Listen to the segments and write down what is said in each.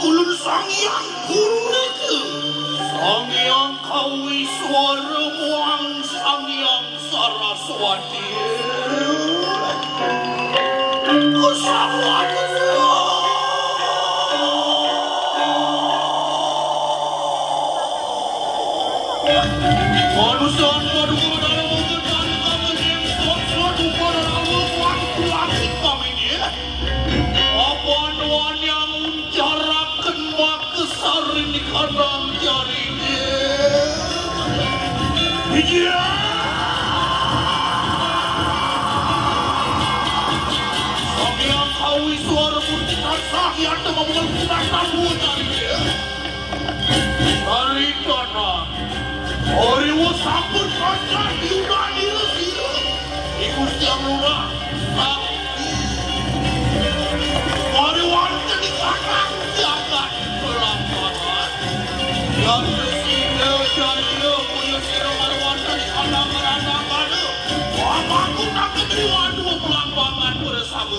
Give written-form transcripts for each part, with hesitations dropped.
ulun Sangyang Guru Sangyang Kawiswara Muang Sangyang Saraswati Kusawati Manusan paduka dalam mengenal kami suatu pada awal waktu kami ini apaan yang mencarakan makesar ini kandang jarinya iya Sangyang Kawiswara Murti Tansahyan dengan mengenal tamu jarinya dari tanah Oriwo sampun pasrah diunani resira Gusti Amruna sakti Mariwanta di kakak jagat pelanggaran yang resina jaya punya sira Mariwanta di kandang-kandang Wamaku nak kedua dua pelanggangan bersama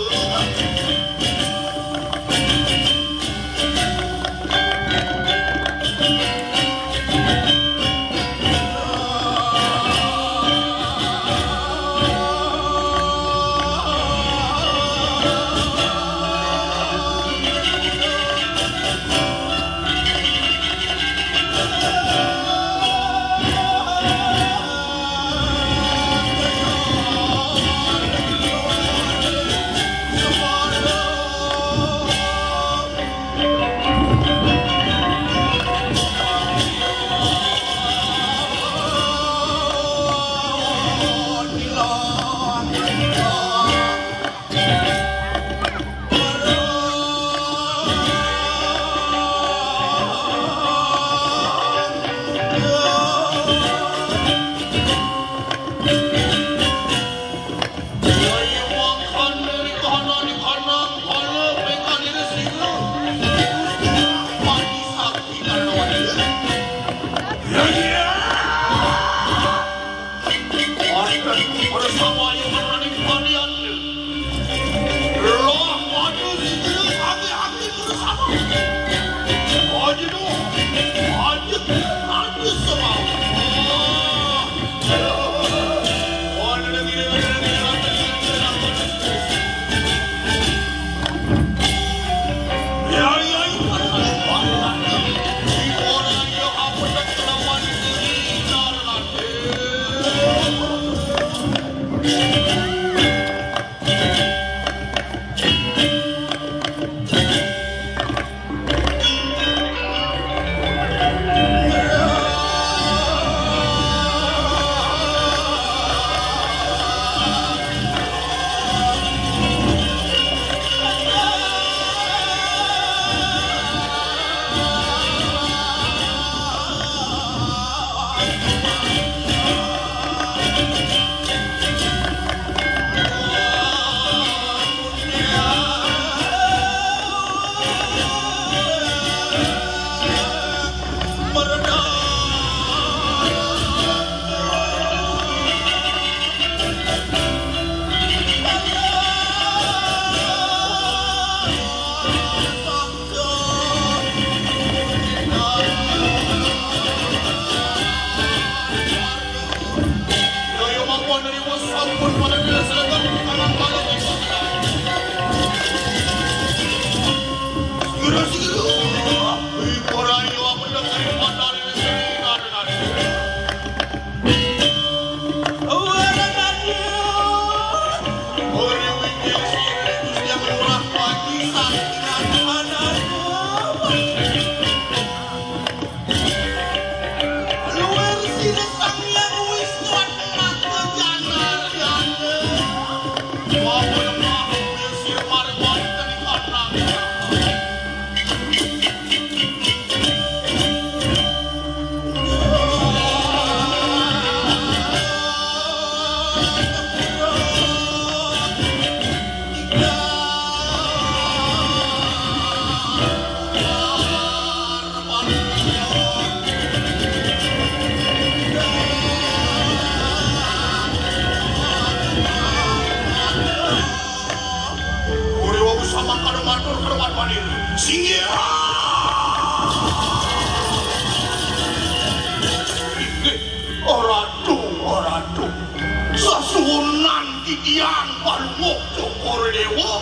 kikiang palungok cokor dewa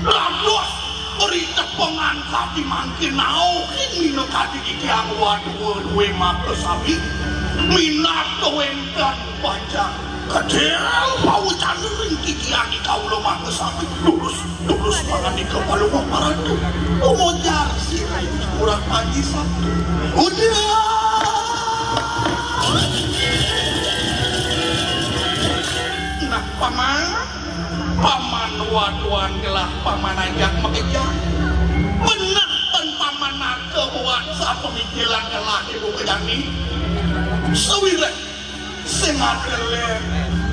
lados berita pengangkat di mangkin nao kini nekati kikiang wadua dua mata sabi minat kewemdan panjang kadel paucan ring kikiang di kaulo mata sabi lurus mangani ke palungok paratu umojar sirai kurang panji satu udah paman waduan gelah paman ajak mengejar benar dan paman nake buat saat pemikiran gelah ibu kejani sewirek sengat keler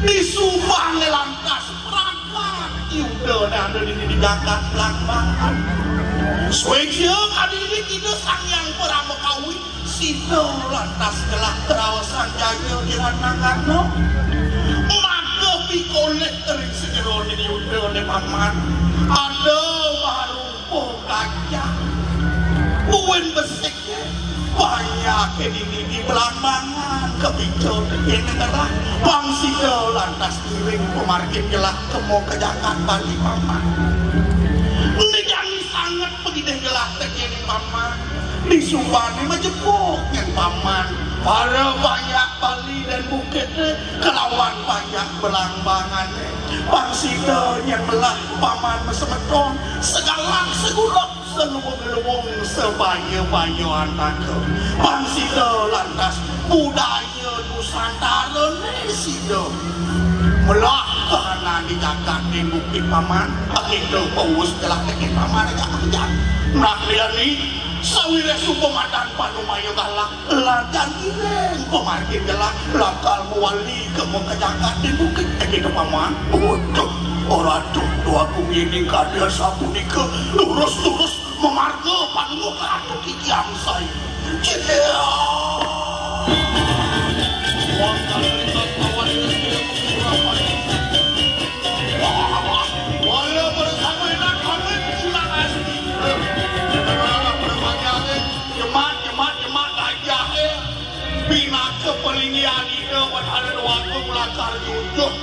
disubang lantas perangkat yuda dan ada di jagat langbangan swejeng ada ini tidak sang yang pernah kawin sida lantas gelah terawasan jaya diranangan no kolek terik segera di yuda oleh paman ada baru kaca buin besiknya banyak ini di belambangan kepicut yang negara bangsi ke lantas kiring pemarkir gelak kemo ke Jakarta di paman ini jangan sangat begitu gelak terjadi paman di Subani majepuk yang paman para banyak Bali dan bukit kelawan banyak belambangan pangsida yang belah paman mesemetong segala segulok seluwung-luwung sebaya-baya antaka pangsida lantas budaya Nusantara nesida melah karena di jagat di bukit paman akhirnya paus telah tekit paman agak kerja nakliani sawire sukomadan panumayo galak ladan ireng pemarkir gelak lakal mewali kemo ke jagat di bukit ke paman untuk orang dua ini kadir satu nika lurus memarga panu karatu kikiam saya cedea wala bersama nak kami pulang asli Jemat gajah bina kepelingian itu pada waktu melakar yuduk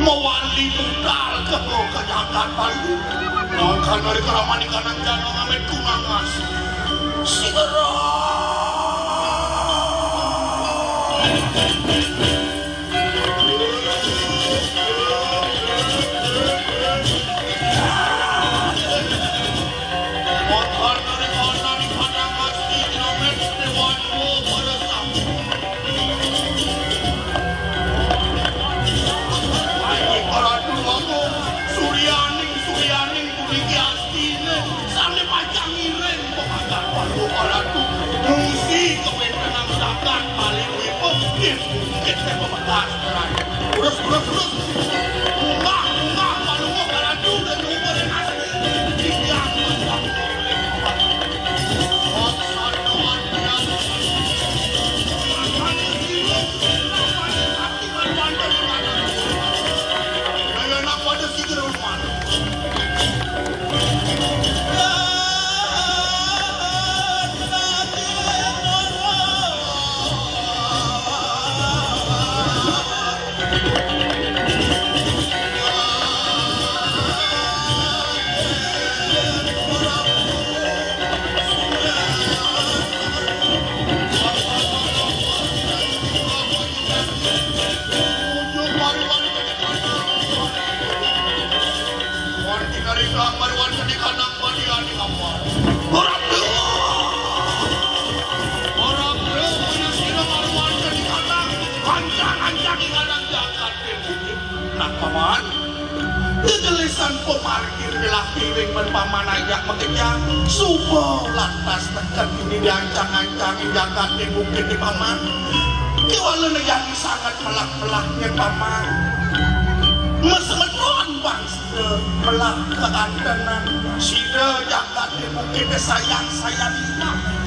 mewali tukar ke kejagaan Bali akan dari keramani kanan jangan amet kunangas segera terus bunga palungok baladu dan umur yang asli dikiang paman kegelisan pemarkir belah kiring berpaman ajak mengejar subuh lantas tekan ini diancang-ancangin jagat di bukit di paman kiwala negari sangat melak-melaknya paman mesemetuan bang sida melak keantenan sida jagat di bukit sayang-sayang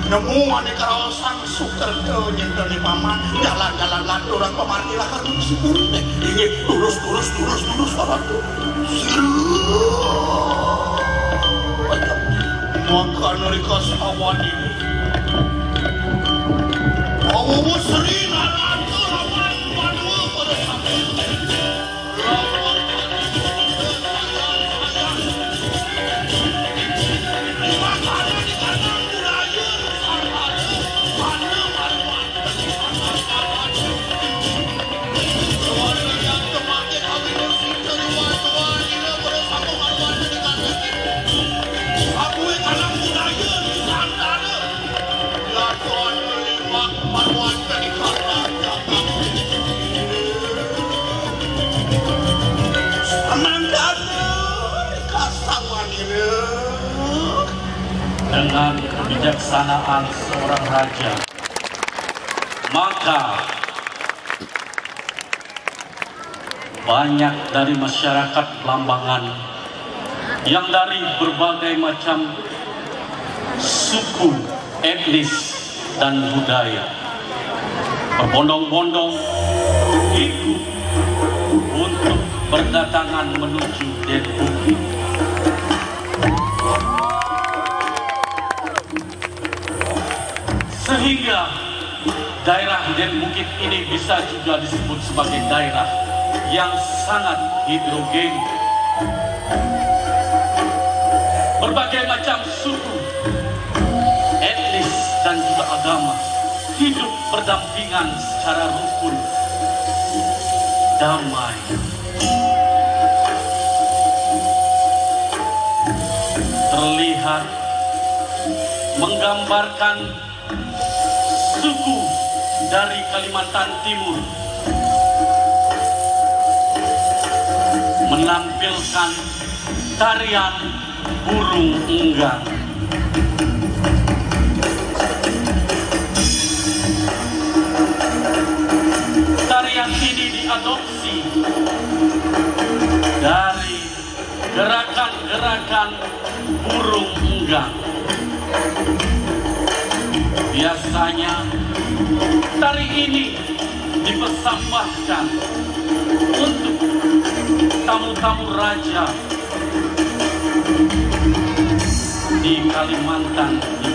nemu aneka rosang suker ke nyentuh di paman jalan-jalan lantur orang pemarkir akan bersibur ingin lurus orang tuh maka nurikas awan ini awu sering lantur awan pada sampai dengan kebijaksanaan seorang raja, maka banyak dari masyarakat Belambangan yang dari berbagai macam suku, etnis, dan budaya berbondong-bondong ikut untuk berdatangan menuju Den Bukit. Sehingga daerah Den Bukit ini bisa juga disebut sebagai daerah yang sangat heterogen. Berbagai macam suku, etnis, dan juga agama hidup berdampingan secara rukun, damai. Terlihat menggambarkan suku dari Kalimantan Timur menampilkan tarian burung enggang. Tarian ini diadopsi dari gerakan-gerakan burung enggang. Biasanya tari ini dipersembahkan untuk tamu-tamu raja di Kalimantan Timur.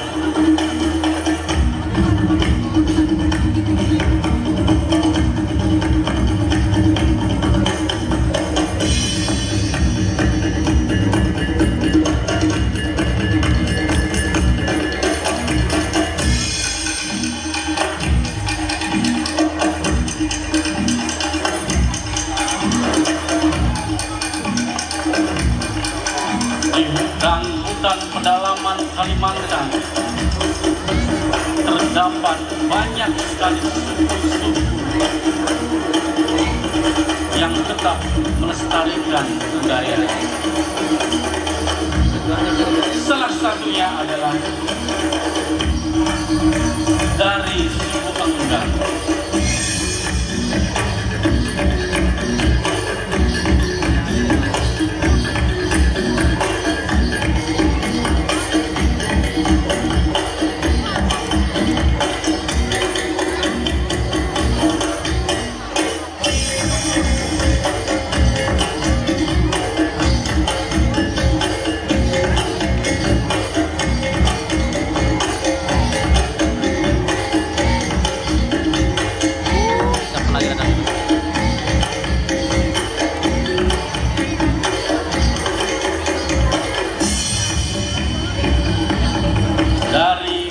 Hutan pedalaman Kalimantan terdapat banyak sekali suku-suku yang tetap melestarikan budaya. Salah satunya adalah dari suku Enggang.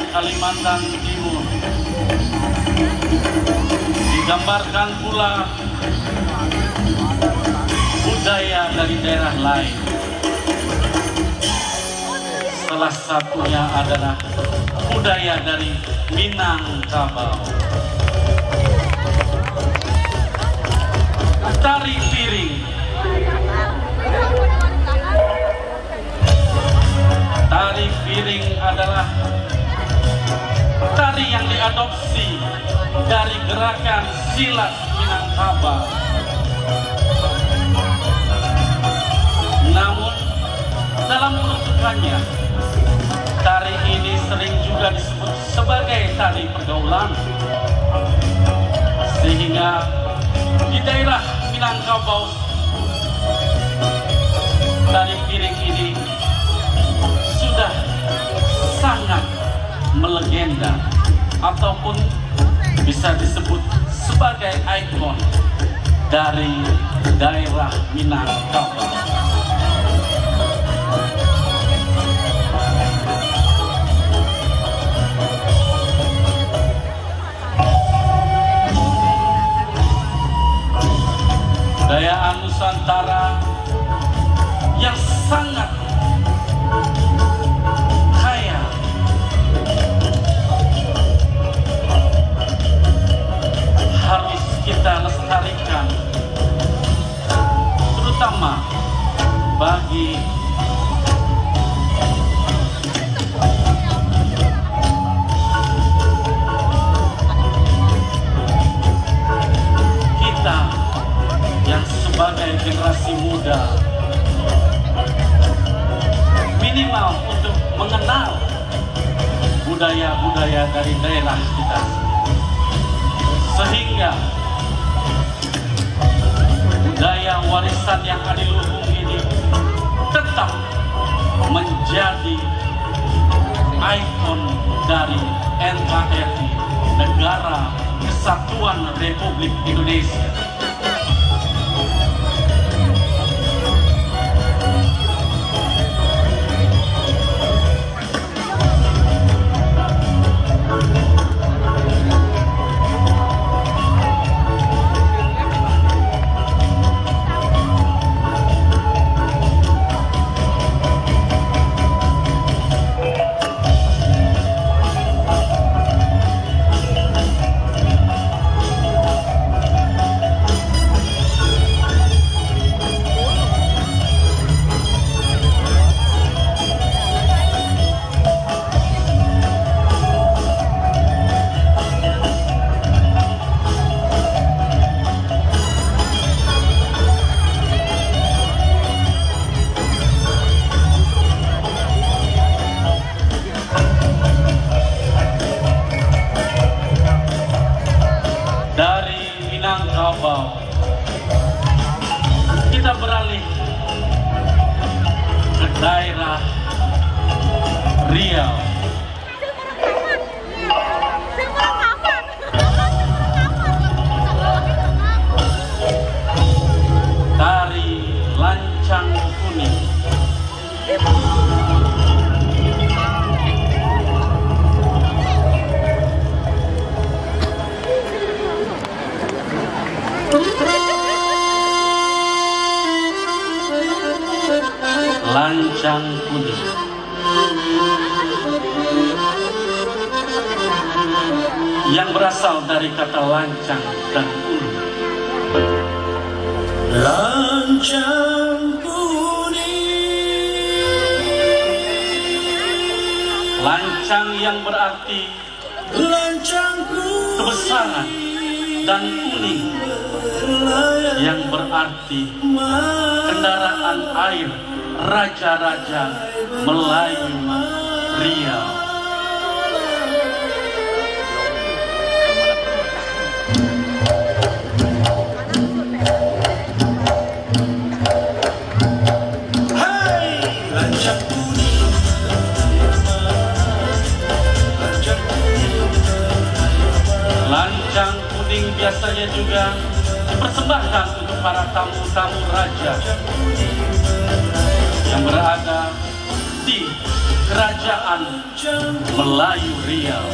Kalimantan Timur digambarkan pula budaya dari daerah lain. Salah satunya adalah budaya dari Minangkabau. Tari piring. Tari piring adalah tari yang diadopsi dari gerakan silat Minangkabau. Namun dalam peruntukannya, tari ini sering juga disebut sebagai tari pergaulan, sehingga di daerah Minangkabau tari piring ini sudah sangat melegenda ataupun bisa disebut sebagai ikon dari daerah Minangkabau. Budaya Nusantara yang sangat kaya harus kita lestarikan, terutama budaya-budaya dari daerah kita, sehingga budaya warisan yang adiluhung ini tetap menjadi ikon dari NKRI, Negara Kesatuan Republik Indonesia. Kita beralih ke daerah Riau. Tari Lancang Kuning. Lancang Kuning yang berasal dari kata lancang dan kuning. Lancang kuning. Lancang yang berarti Lancang kuning. kebesaran, dan kuning yang berarti kendaraan air raja-raja Melayu Riau. Lancang kuning biasanya juga dipersembahkan untuk para tamu-tamu raja yang berada di Kerajaan Melayu Riau.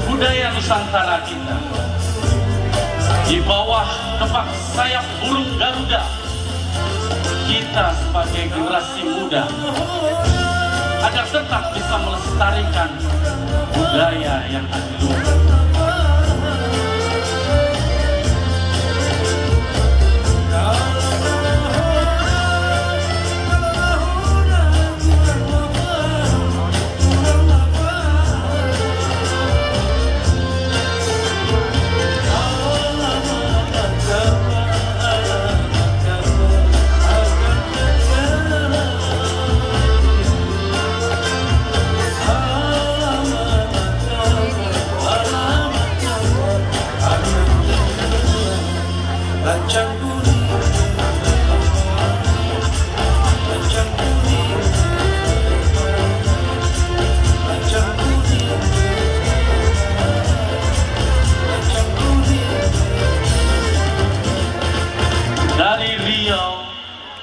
Budaya Nusantara kita di bawah kepak sayap burung Garuda, kita sebagai generasi muda agar tetap bisa melestarikan budaya yang adiluhung.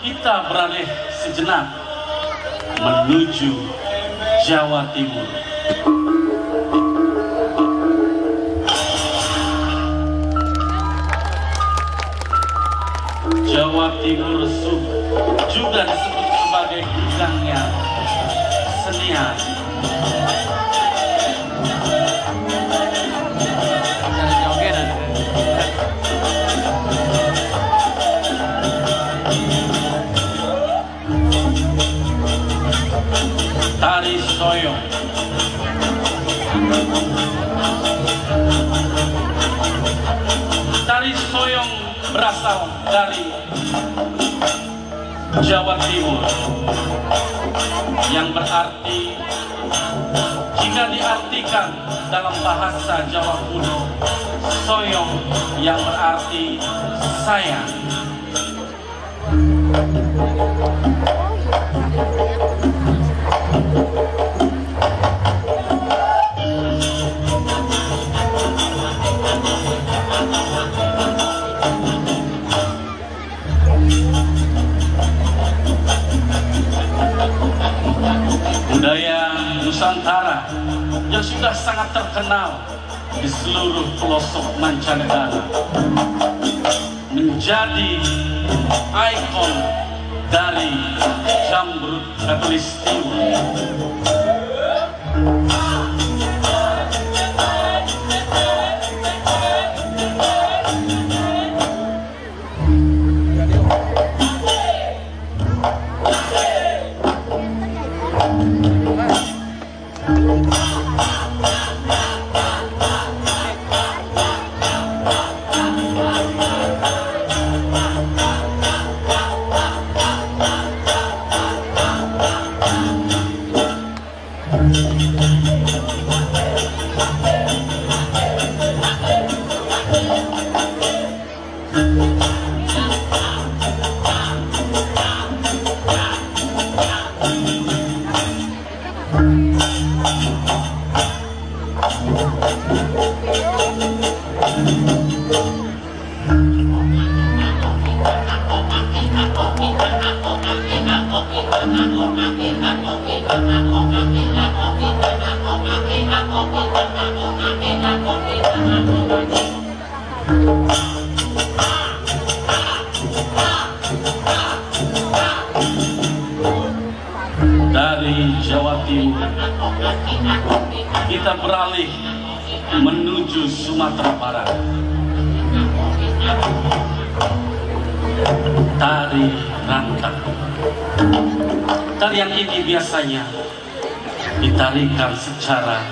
Kita beralih sejenak menuju Jawa Timur. Jawa Timur juga disebut sebagai gudangnya seni Selanjutnya tari soyong. Tari soyong berasal dari Jawa Timur, yang berarti, jika diartikan dalam bahasa Jawa kuno, soyong yang berarti sayang. Budaya Nusantara yang sudah sangat terkenal di seluruh pelosok mancanegara menjadi ikon dari Jamrut Katulistiwa. Dari Jawa Timur kita beralih menuju Sumatera Barat. Tari rantang. Tarian ini biasanya ditarikan secara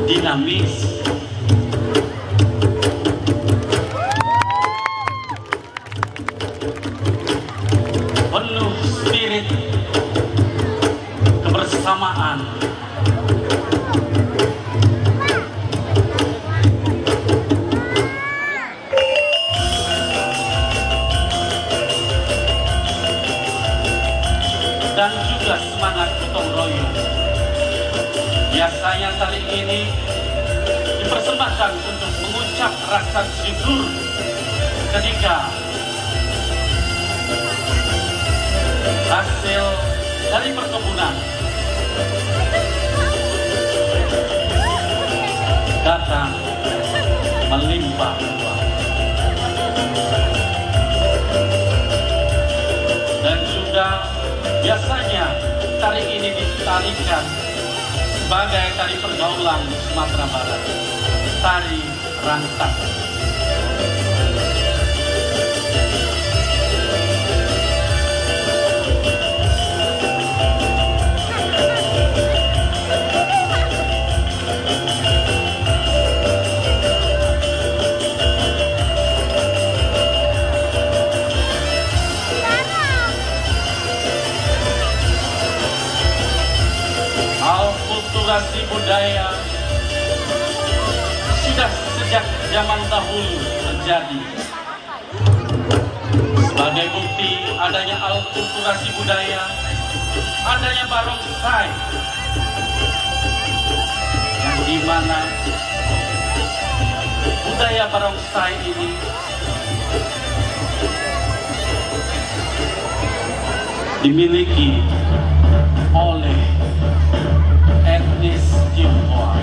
dinamis, penuh spirit kebersamaan, dan juga semangat gotong royong. Biasanya tari ini dipersembahkan untuk mengucap rasa syukur ketika hasil dari perkebunan datang melimpah ruah. Dan juga biasanya tari ini ditarikan sebagai tari pergaulan di Sumatera Barat, tari rantang. Akulturasi budaya sudah sejak zaman dahulu terjadi. Sebagai bukti adanya akulturasi budaya, adanya barongsai, yang dimana budaya barongsai ini dimiliki oleh etnis Tionghoa.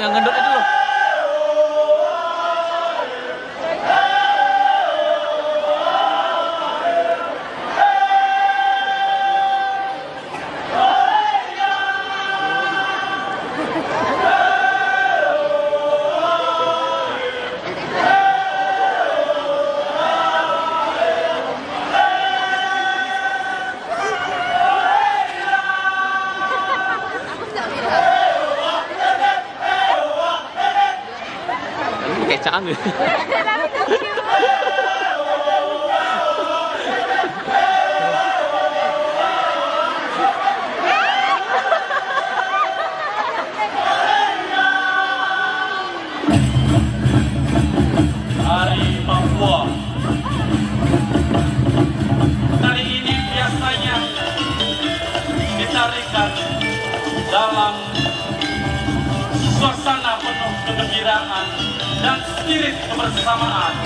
yang ngendut itu loh. Kecaan ya. Hari Papua. Hari ini biasanya ditarikan dalam suasana penuh kegembiraan dan spirit kebersamaan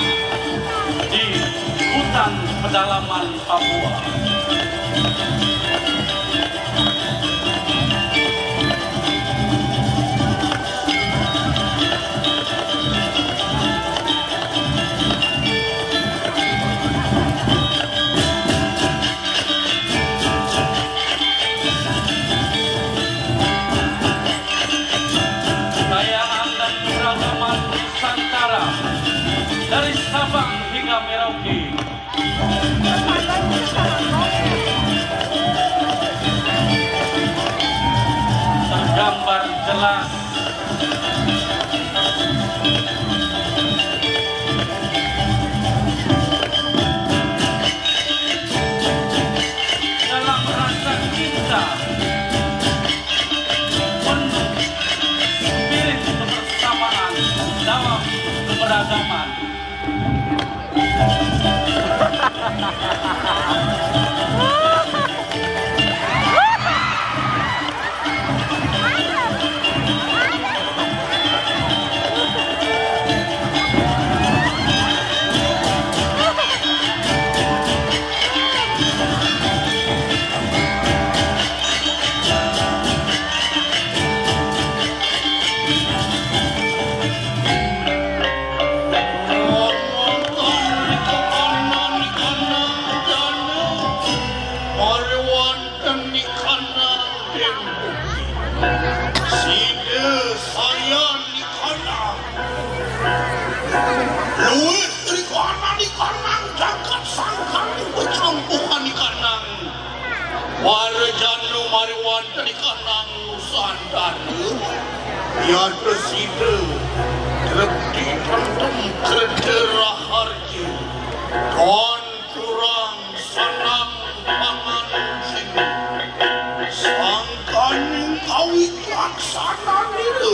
di hutan pedalaman Papua. Kekayaan dan keragaman Nusantara dari Sabang hingga Merauke tergambar jelas dalam rasa cinta penuh spirit kebersamaan dalam keberagaman. Warjanu mariwan dari kanang Nusantara biar presida terpdi pentum kerja harja tuan kurang sanang pangan sini sangkan kawit laksana diri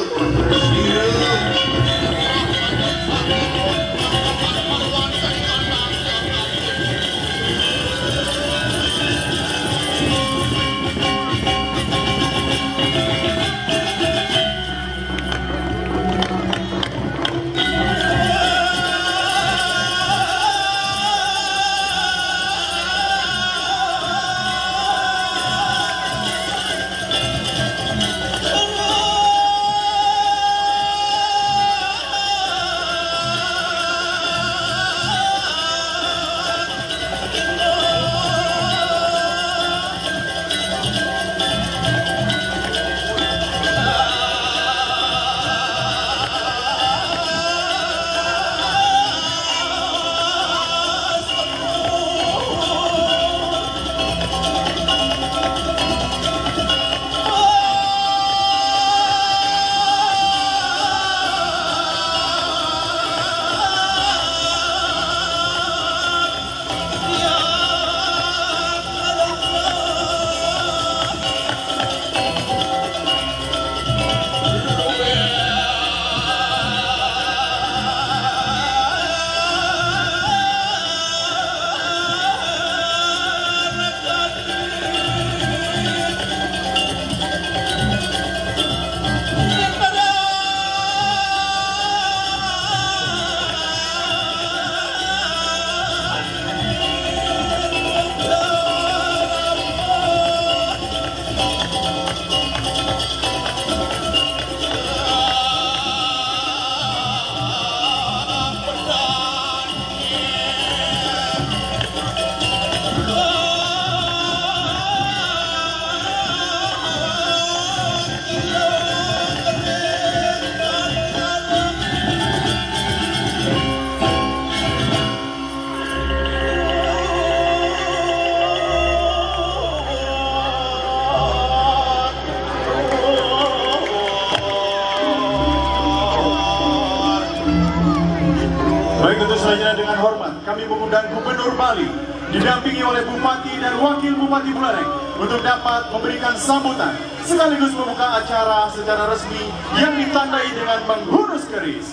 dengan hormat kami mengundang Gubernur Bali didampingi oleh Bupati dan Wakil Bupati Buleleng untuk dapat memberikan sambutan sekaligus membuka acara secara resmi yang ditandai dengan menghunus keris.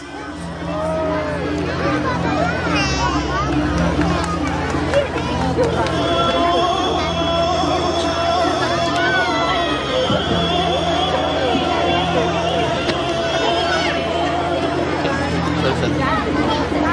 Selesai.